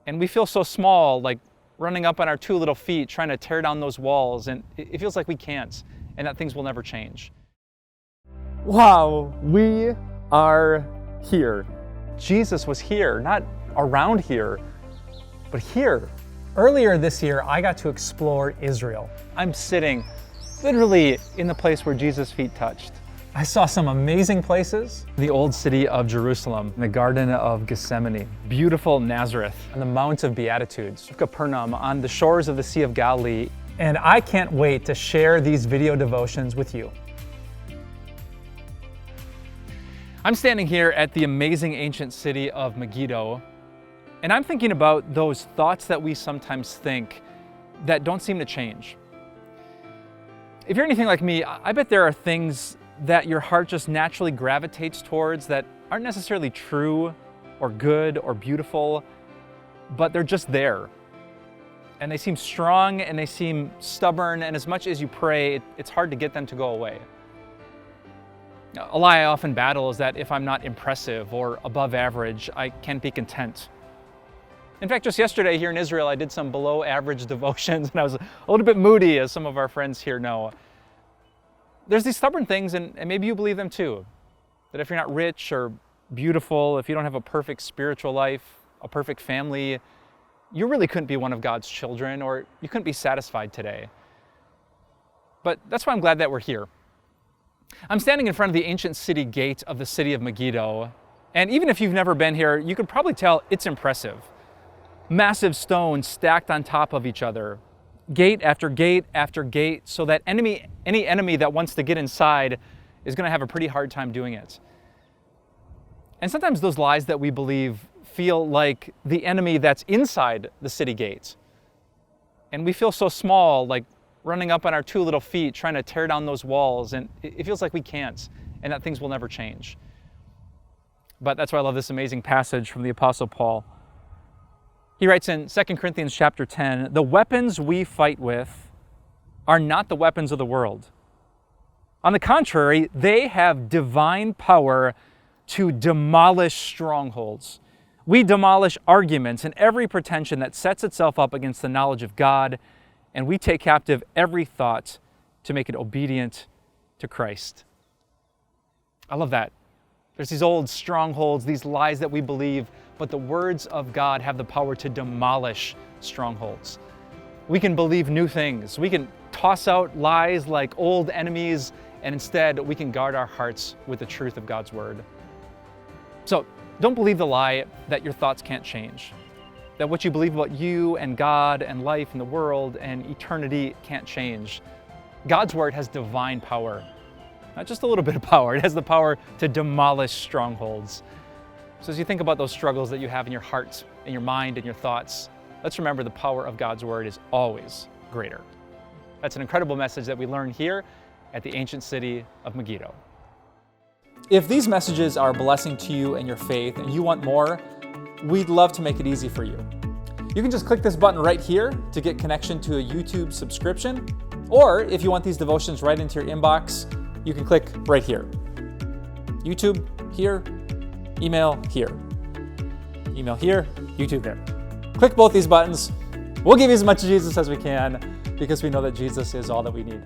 And we feel so small, like running up on our two little feet, trying to tear down those walls, and it feels like we can't, and that things will never change. Wow, we are here. Jesus was here, not around here, but here. Earlier this year, I got to explore Israel. I'm sitting literally in the place where Jesus' feet touched. I saw some amazing places. The old city of Jerusalem, the Garden of Gethsemane, beautiful Nazareth, On the Mount of Beatitudes. Capernaum, on the shores of the Sea of Galilee. And I can't wait to share these video devotions with you. I'm standing here at the amazing ancient city of Megiddo, and I'm thinking about those thoughts that we sometimes think that don't seem to change. If you're anything like me, I bet there are things that your heart just naturally gravitates towards that aren't necessarily true or good or beautiful, but they're just there. And they seem strong and they seem stubborn, and as much as you pray, it's hard to get them to go away. A lie I often battle is that if I'm not impressive or above average, I can't be content. In fact, just yesterday here in Israel, I did some below average devotions, and I was a little bit moody, as some of our friends here know. There's these stubborn things, and maybe you believe them too, that if you're not rich or beautiful, if you don't have a perfect spiritual life, a perfect family, you really couldn't be one of God's children, or you couldn't be satisfied today. But that's why I'm glad that we're here. I'm standing in front of the ancient city gate of the city of Megiddo, and even if you've never been here, you can probably tell it's impressive. Massive stones stacked on top of each other, gate after gate after gate, so that any enemy that wants to get inside is going to have a pretty hard time doing it. And sometimes those lies that we believe feel like the enemy that's inside the city gate. And we feel so small, like running up on our two little feet, trying to tear down those walls, and it feels like we can't, and that things will never change. But that's why I love this amazing passage from the Apostle Paul. He writes in 2 Corinthians chapter 10, "The weapons we fight with are not the weapons of the world. On the contrary, they have divine power to demolish strongholds. We demolish arguments and every pretension that sets itself up against the knowledge of God, and we take captive every thought to make it obedient to Christ." I love that. There's these old strongholds, these lies that we believe, but the words of God have the power to demolish strongholds. We can believe new things. We can toss out lies like old enemies, and instead we can guard our hearts with the truth of God's word. So don't believe the lie that your thoughts can't change, that what you believe about you and God and life and the world and eternity can't change. God's word has divine power. Not just a little bit of power, it has the power to demolish strongholds. So as you think about those struggles that you have in your heart, in your mind, and your thoughts, let's remember the power of God's word is always greater. That's an incredible message that we learn here at the ancient city of Megiddo. If these messages are a blessing to you and your faith, and you want more, we'd love to make it easy for you. You can just click this button right here to get connection to a YouTube subscription, or if you want these devotions right into your inbox, you can click right here. YouTube here, email here. Email here, YouTube there. Click both these buttons. We'll give you as much of Jesus as we can because we know that Jesus is all that we need.